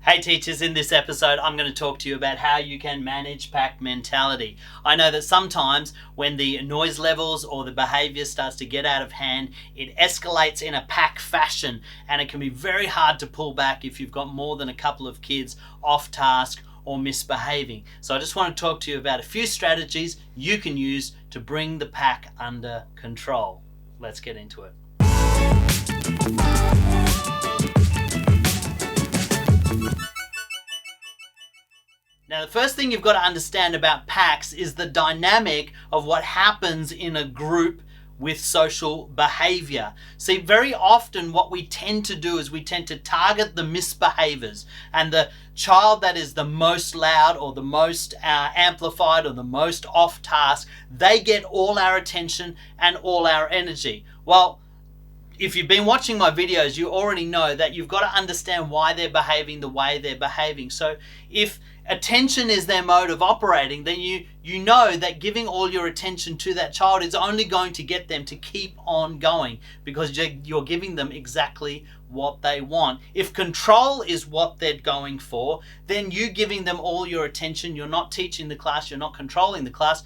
Hey teachers, in this episode I'm going to talk to you about how you can manage pack mentality. I know that sometimes when the noise levels or the behavior starts to get out of hand, it escalates in a pack fashion, and it can be very hard to pull back if you've got more than a couple of kids off task or misbehaving. So I just want to talk to you about a few strategies you can use to bring the pack under control. Let's get into it. Now, the first thing you've got to understand about packs is the dynamic of what happens in a group with social behavior. See, very often what we tend to do is we tend to target the misbehavers, and the child that is the most loud or the most amplified or the most off task, they get all our attention and all our energy. Well, if you've been watching my videos, you already know that you've got to understand why they're behaving the way they're behaving. So if attention is their mode of operating, then you know that giving all your attention to that child is only going to get them to keep on going, because you're giving them exactly what they want. If control is what they're going for, then you giving them all your attention, you're not teaching the class, you're not controlling the class.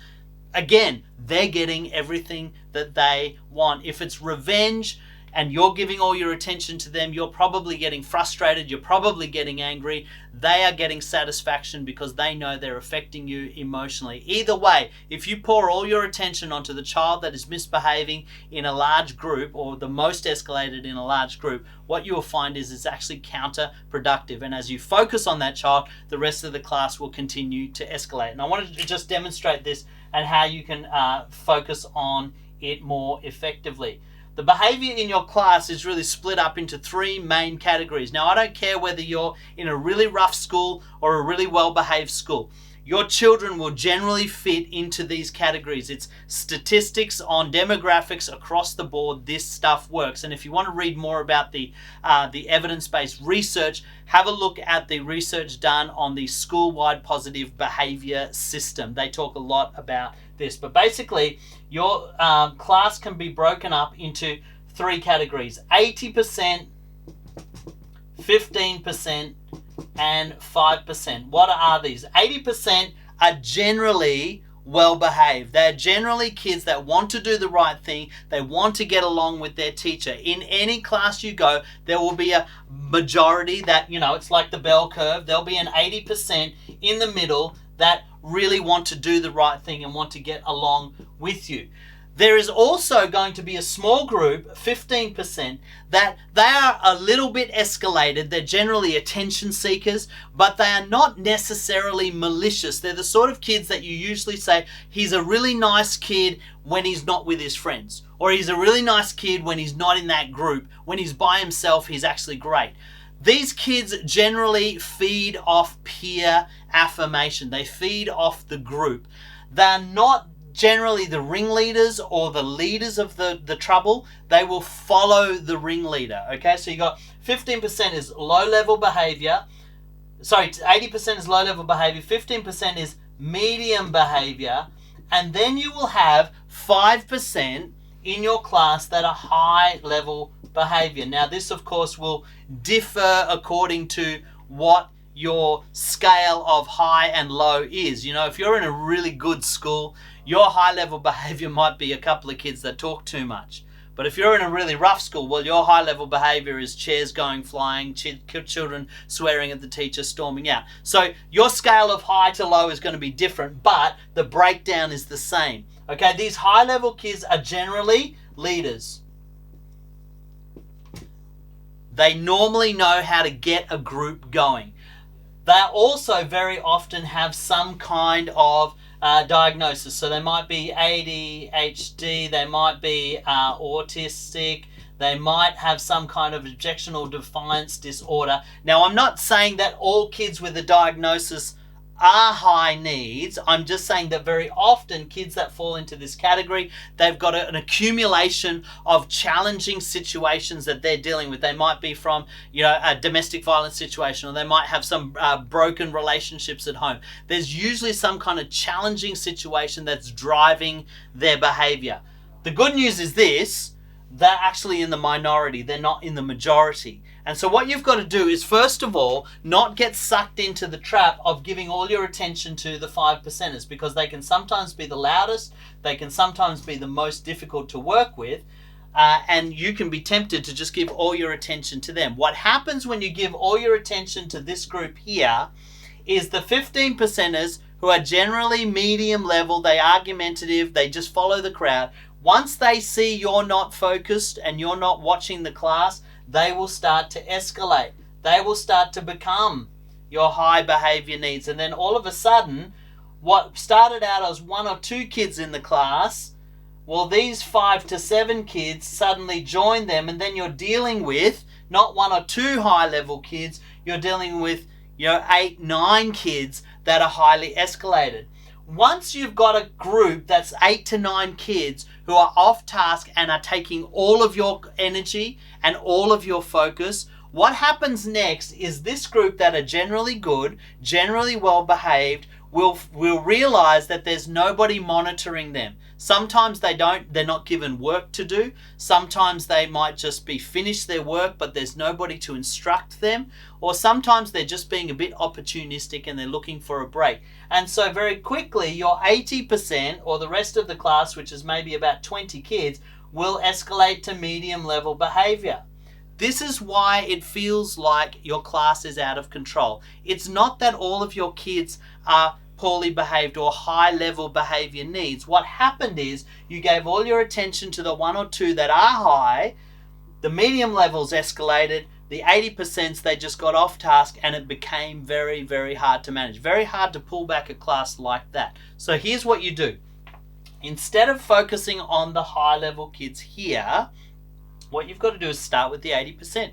Again, they're getting everything that they want. If it's revenge and you're giving all your attention to them, you're probably getting frustrated, you're probably getting angry. They are getting satisfaction because they know they're affecting you emotionally. Either way, if you pour all your attention onto the child that is misbehaving in a large group, or the most escalated in a large group, what you will find is it's actually counterproductive. And as you focus on that child, the rest of the class will continue to escalate. And I wanted to just demonstrate this and how you can focus on it more effectively. The behavior in your class is really split up into three main categories. Now, I don't care whether you're in a really rough school or a really well-behaved school. Your children will generally fit into these categories. It's statistics on demographics across the board. This stuff works. And if you want to read more about the evidence-based research, have a look at the research done on the school-wide positive behavior system. They talk a lot about this. But basically, your class can be broken up into three categories: 80%, 15%, and 5%. What are these? 80% are generally well behaved. They're generally kids that want to do the right thing. They want to get along with their teacher. In any class you go, there will be a majority that, it's like the bell curve. There'll be an 80% in the middle that really want to do the right thing and want to get along with you. There is also going to be a small group, 15%, that they are a little bit escalated. They're generally attention seekers, but they are not necessarily malicious. They're the sort of kids that you usually say, he's a really nice kid when he's not with his friends, or he's a really nice kid when he's not in that group. When he's by himself, he's actually great. These kids generally feed off peer affirmation. They feed off the group. They're not generally the ringleaders or the leaders of the trouble. They will follow the ringleader. Okay, so you got 15% is low-level behavior. 80% is low-level behavior. 15% is medium behavior. And then you will have 5% in your class that are high-level behavior. Now, this, of course, will differ according to what your scale of high and low is. If you're in a really good school, your high-level behavior might be a couple of kids that talk too much. But if you're in a really rough school, well, your high-level behavior is chairs going flying, children swearing at the teacher, storming out. So your scale of high to low is going to be different, but the breakdown is the same. Okay, these high-level kids are generally leaders. They normally know how to get a group going. They also very often have some kind of diagnosis. So they might be ADHD, they might be autistic, they might have some kind of objectional defiance disorder. Now, I'm not saying that all kids with a diagnosis are high needs. I'm just saying that very often kids that fall into this category, they've got an accumulation of challenging situations that they're dealing with. They might be from a domestic violence situation, or they might have some broken relationships at home. There's usually some kind of challenging situation that's driving their behavior. The good news is this: they're actually in the minority. They're not in the majority. And so what you've got to do is, first of all, not get sucked into the trap of giving all your attention to the 5%ers, because they can sometimes be the loudest, they can sometimes be the most difficult to work with, and you can be tempted to just give all your attention to them. What happens when you give all your attention to this group here is the 15%ers, who are generally medium level, they argumentative, they just follow the crowd. Once they see you're not focused and you're not watching the class, they will start to escalate. They will start to become your high behavior needs. And then all of a sudden, what started out as 1 or 2 kids in the class, well, these 5 to 7 kids suddenly join them, and then you're dealing with not 1 or 2 high level kids, you're dealing with 8, 9 kids that are highly escalated. Once you've got a group that's 8 to 9 kids who are off task and are taking all of your energy and all of your focus, what happens next is this group that are generally good, generally well behaved, will realize that there's nobody monitoring them. Sometimes they're not given work to do. Sometimes they might just be finished their work, but there's nobody to instruct them. Or sometimes they're just being a bit opportunistic and they're looking for a break. And so very quickly, your 80% or the rest of the class, which is maybe about 20 kids, will escalate to medium level behavior. This is why it feels like your class is out of control. It's not that all of your kids are poorly behaved or high level behavior needs. What happened is you gave all your attention to the 1 or 2 that are high, the medium levels escalated, the 80%, they just got off task, and it became very, very hard to manage. Very hard to pull back a class like that. So here's what you do. Instead of focusing on the high level kids here, what you've got to do is start with the 80%.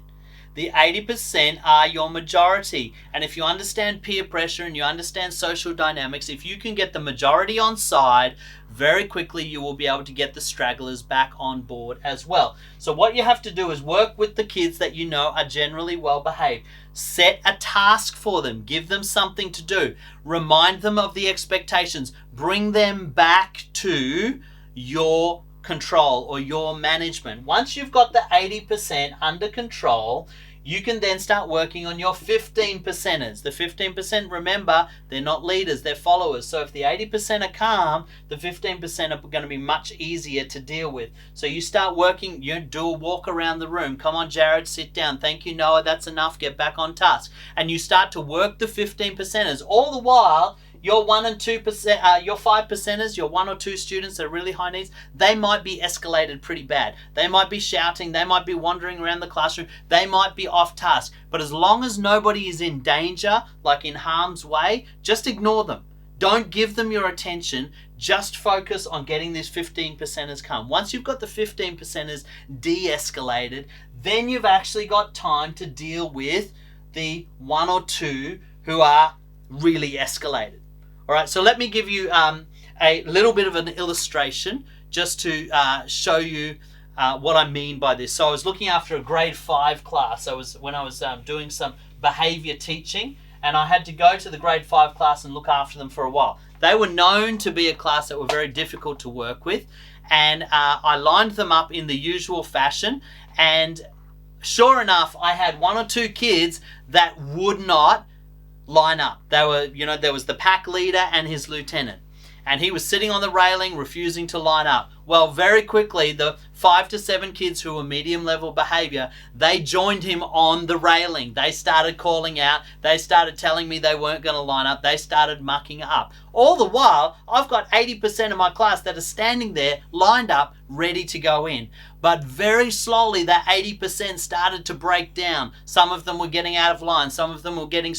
The 80% are your majority. And if you understand peer pressure and you understand social dynamics, if you can get the majority on side, very quickly you will be able to get the stragglers back on board as well. So what you have to do is work with the kids that you know are generally well behaved. Set a task for them. Give them something to do. Remind them of the expectations. Bring them back to your control or your management. Once you've got the 80% under control, you can then start working on your 15%ers. The 15%, remember, they're not leaders, they're followers. So if the 80% are calm, the 15% are going to be much easier to deal with. So you start working, you do a walk around the room. Come on, Jared, sit down. Thank you, Noah, that's enough. Get back on task. And you start to work the 15%ers. All the while, your 1 and 2%, your 5%ers, your 1 or 2 students that are really high needs, they might be escalated pretty bad. They might be shouting, they might be wandering around the classroom, they might be off task. But as long as nobody is in danger, like in harm's way, just ignore them. Don't give them your attention. Just focus on getting these 15%ers calm. Once you've got the 15%ers de-escalated, then you've actually got time to deal with the 1 or 2 who are really escalated. All right, so let me give you a little bit of an illustration just to show you what I mean by this. So I was looking after a grade 5 class. When I was doing some behavior teaching, and I had to go to the grade 5 class and look after them for a while. They were known to be a class that were very difficult to work with, and I lined them up in the usual fashion, and sure enough, I had 1 or 2 kids that would not line up. They were, there was the pack leader and his lieutenant, and he was sitting on the railing refusing to line up. Well, very quickly, the 5 to 7 kids who were medium level behavior, they joined him on the railing. They started calling out. They started telling me they weren't going to line up. They started mucking up. All the while, I've got 80% of my class that are standing there, lined up, ready to go in. But very slowly, that 80% started to break down. Some of them were getting out of line. Some of them were getting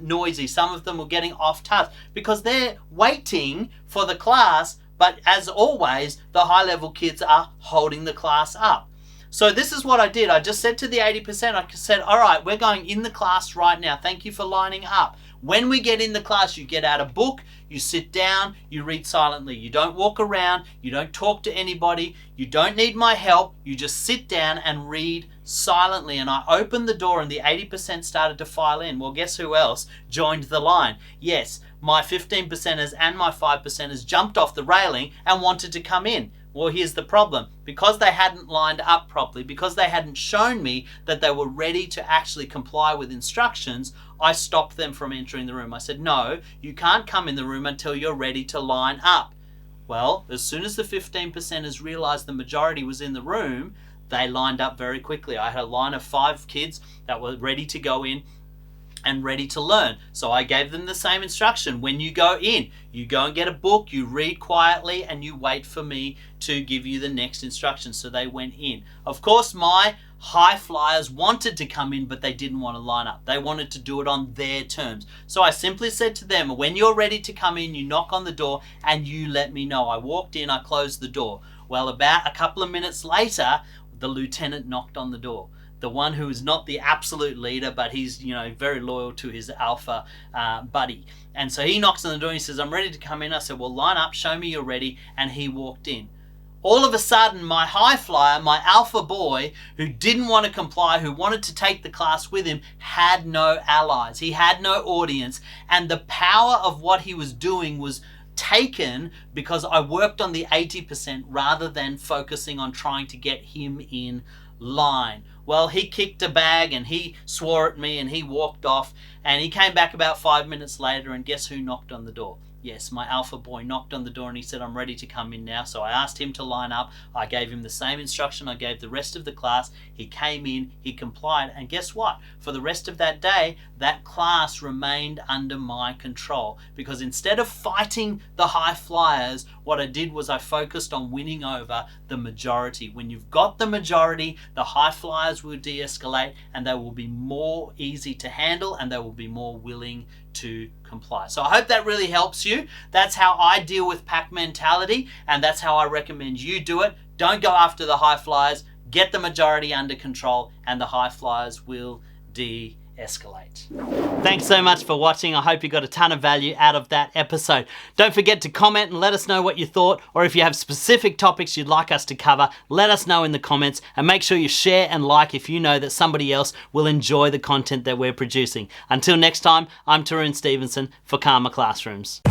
noisy. Some of them were getting off task because they're waiting for the class. But as always, the high-level kids are holding the class up. So this is what I did. I just said to the 80%, I said, all right, we're going in the class right now. Thank you for lining up. When we get in the class, you get out a book, you sit down, you read silently. You don't walk around, you don't talk to anybody, you don't need my help. You just sit down and read silently. And I opened the door and the 80% started to file in. Well, guess who else joined the line? Yes, my 15%ers and my 5%ers jumped off the railing and wanted to come in. Well, here's the problem. Because they hadn't lined up properly, because they hadn't shown me that they were ready to actually comply with instructions, I stopped them from entering the room. I said, no, you can't come in the room until you're ready to line up. Well, as soon as the 15%ers realized the majority was in the room, they lined up very quickly. I had a line of 5 kids that were ready to go in and ready to learn. So I gave them the same instruction. When you go in, you go and get a book, you read quietly, and you wait for me to give you the next instruction. So they went in. Of course, my high flyers wanted to come in, but they didn't want to line up. They wanted to do it on their terms. So I simply said to them, when you're ready to come in, you knock on the door and you let me know. I walked in, I closed the door. Well, about a couple of minutes later, the lieutenant knocked on the door. The one who is not the absolute leader, but he's, very loyal to his alpha buddy. And so he knocks on the door and he says, I'm ready to come in. I said, well, line up, show me you're ready. And he walked in. All of a sudden, my high flyer, my alpha boy, who didn't want to comply, who wanted to take the class with him, had no allies. He had no audience. And the power of what he was doing was taken because I worked on the 80% rather than focusing on trying to get him in line. Well, he kicked a bag and he swore at me and he walked off, and he came back about 5 minutes later, and guess who knocked on the door? Yes, my alpha boy knocked on the door and he said, I'm ready to come in now. So I asked him to line up. I gave him the same instruction I gave the rest of the class. He came in, he complied, and guess what? For the rest of that day, that class remained under my control, because instead of fighting the high flyers, what I did was I focused on winning over the majority. When you've got the majority, the high flyers will de-escalate, and they will be more easy to handle, and they will be more willing to comply. So I hope that really helps you. That's how I deal with pack mentality, and that's how I recommend you do it. Don't go after the high flyers. Get the majority under control, and the high flyers will de-escalate. Thanks so much for watching. I hope you got a ton of value out of that episode. Don't forget to comment and let us know what you thought, or if you have specific topics you'd like us to cover, let us know in the comments, and make sure you share and like if you know that somebody else will enjoy the content that we're producing. Until next time, I'm Tarun Stevenson for Karma Classrooms.